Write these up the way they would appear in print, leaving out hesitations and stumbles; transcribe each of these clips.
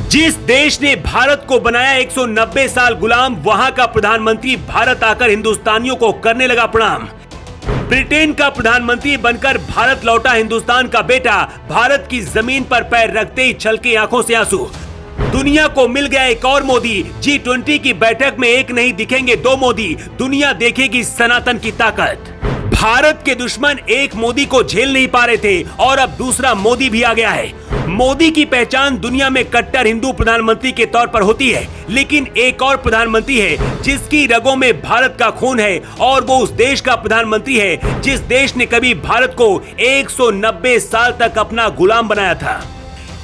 जिस देश ने भारत को बनाया 190 साल गुलाम, वहां का प्रधानमंत्री भारत आकर हिंदुस्तानियों को करने लगा प्रणाम। ब्रिटेन का प्रधानमंत्री बनकर भारत लौटा हिंदुस्तान का बेटा, भारत की जमीन पर पैर रखते ही छलके आंखों से आंसू। दुनिया को मिल गया एक और मोदी। G20 की बैठक में एक नहीं दिखेंगे दो मोदी, दुनिया देखेगी सनातन की ताकत। भारत के दुश्मन एक मोदी को झेल नहीं पा रहे थे और अब दूसरा मोदी भी आ गया है। मोदी की पहचान दुनिया में कट्टर हिंदू प्रधानमंत्री के तौर पर होती है, लेकिन एक और प्रधानमंत्री है जिसकी रगों में भारत का खून है और वो उस देश का प्रधानमंत्री है जिस देश ने कभी भारत को 190 साल तक अपना गुलाम बनाया था।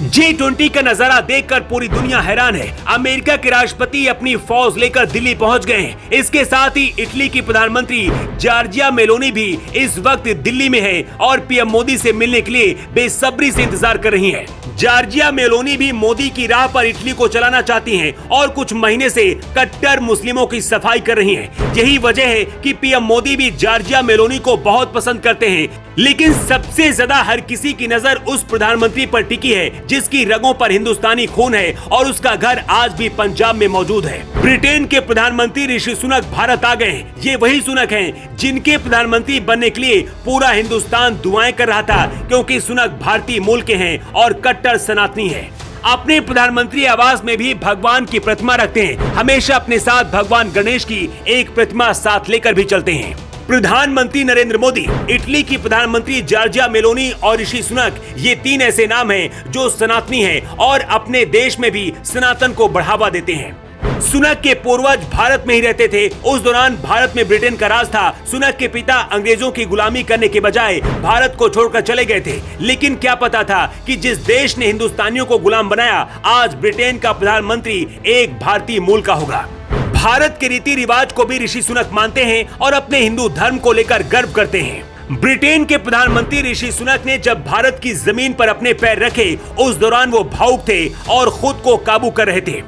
G20 का नजारा देखकर पूरी दुनिया हैरान है। अमेरिका के राष्ट्रपति अपनी फौज लेकर दिल्ली पहुंच गए हैं। इसके साथ ही इटली की प्रधानमंत्री जॉर्जिया मेलोनी भी इस वक्त दिल्ली में है और पीएम मोदी से मिलने के लिए बेसब्री से इंतजार कर रही हैं। जॉर्जिया मेलोनी भी मोदी की राह पर इटली को चलाना चाहती हैं और कुछ महीने से कट्टर मुस्लिमों की सफाई कर रही हैं। यही वजह है कि पीएम मोदी भी जॉर्जिया मेलोनी को बहुत पसंद करते हैं, लेकिन सबसे ज्यादा हर किसी की नजर उस प्रधानमंत्री पर टिकी है जिसकी रगों पर हिंदुस्तानी खून है और उसका घर आज भी पंजाब में मौजूद है। ब्रिटेन के प्रधानमंत्री ऋषि सुनक भारत आ गए। ये वही सुनक हैं जिनके प्रधानमंत्री बनने के लिए पूरा हिंदुस्तान दुआएं कर रहा था, क्योंकि सुनक भारतीय मूल के हैं और कट्टर सनातनी है। अपने प्रधानमंत्री आवास में भी भगवान की प्रतिमा रखते हैं। हमेशा अपने साथ भगवान गणेश की एक प्रतिमा साथ लेकर भी चलते हैं। प्रधानमंत्री नरेंद्र मोदी, इटली की प्रधानमंत्री जॉर्जिया मेलोनी और ऋषि सुनक, ये तीन ऐसे नाम हैं जो सनातनी हैं और अपने देश में भी सनातन को बढ़ावा देते हैं। सुनक के पूर्वज भारत में ही रहते थे। उस दौरान भारत में ब्रिटेन का राज था। सुनक के पिता अंग्रेजों की गुलामी करने के बजाय भारत को छोड़कर चले गए थे, लेकिन क्या पता था कि जिस देश ने हिंदुस्तानियों को गुलाम बनाया, आज ब्रिटेन का प्रधानमंत्री एक भारतीय मूल का होगा। भारत के रीति रिवाज को भी ऋषि सुनक मानते हैं और अपने हिंदू धर्म को लेकर गर्व करते हैं। ब्रिटेन के प्रधानमंत्री ऋषि सुनक ने जब भारत की जमीन पर अपने पैर रखे, उस दौरान वो भावुक थे और खुद को काबू कर रहे थे।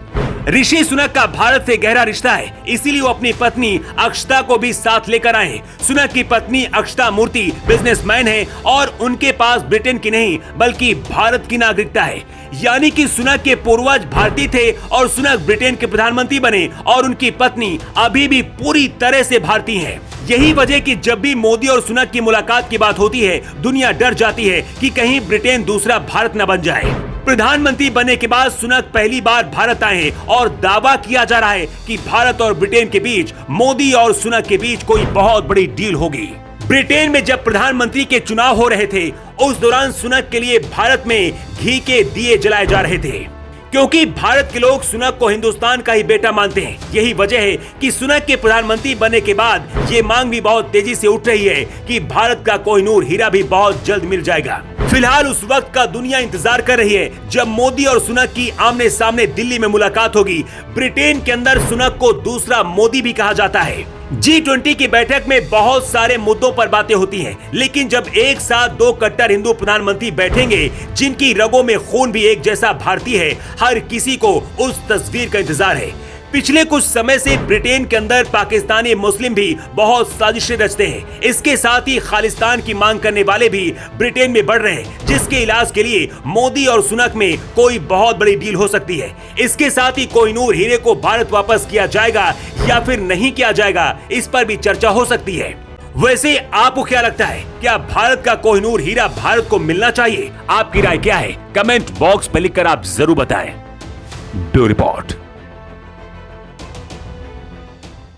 ऋषि सुनक का भारत से गहरा रिश्ता है, इसीलिए वो अपनी पत्नी अक्षता को भी साथ लेकर आए। सुनक की पत्नी अक्षता मूर्ति बिजनेसमैन है और उनके पास ब्रिटेन की नहीं बल्कि भारत की नागरिकता है। यानी कि सुनक के पूर्वज भारतीय थे और सुनक ब्रिटेन के प्रधानमंत्री बने और उनकी पत्नी अभी भी पूरी तरह से भारतीय है। यही वजह कि जब भी मोदी और सुनक की मुलाकात की बात होती है, दुनिया डर जाती है कि कहीं ब्रिटेन दूसरा भारत न बन जाए। प्रधानमंत्री बनने के बाद सुनक पहली बार भारत आए हैं और दावा किया जा रहा है कि भारत और ब्रिटेन के बीच, मोदी और सुनक के बीच कोई बहुत बड़ी डील होगी। ब्रिटेन में जब प्रधानमंत्री के चुनाव हो रहे थे, उस दौरान सुनक के लिए भारत में घी के दिए जलाए जा रहे थे, क्योंकि भारत के लोग सुनक को हिंदुस्तान का ही बेटा मानते हैं। यही वजह है कि सुनक के प्रधानमंत्री बनने के बाद ये मांग भी बहुत तेजी से उठ रही है कि भारत का कोहिनूर हीरा भी बहुत जल्द मिल जाएगा। फिलहाल उस वक्त का दुनिया इंतजार कर रही है जब मोदी और सुनक की आमने सामने दिल्ली में मुलाकात होगी। ब्रिटेन के अंदर सुनक को दूसरा मोदी भी कहा जाता है। G20 की बैठक में बहुत सारे मुद्दों पर बातें होती हैं, लेकिन जब एक साथ दो कट्टर हिंदू प्रधानमंत्री बैठेंगे जिनकी रगों में खून भी एक जैसा भारतीय है, हर किसी को उस तस्वीर का इंतजार है। पिछले कुछ समय से ब्रिटेन के अंदर पाकिस्तानी मुस्लिम भी बहुत साजिशें रचते हैं। इसके साथ ही खालिस्तान की मांग करने वाले भी ब्रिटेन में बढ़ रहे हैं, जिसके इलाज के लिए मोदी और सुनक में कोई बहुत बड़ी डील हो सकती है। इसके साथ ही कोहिनूर हीरे को भारत वापस किया जाएगा या फिर नहीं किया जाएगा, इस पर भी चर्चा हो सकती है। वैसे आपको क्या लगता है, क्या भारत का कोहिनूर हीरा भारत को मिलना चाहिए? आपकी राय क्या है? कमेंट बॉक्स में लिखकर आप जरूर बताएं। Bureau report.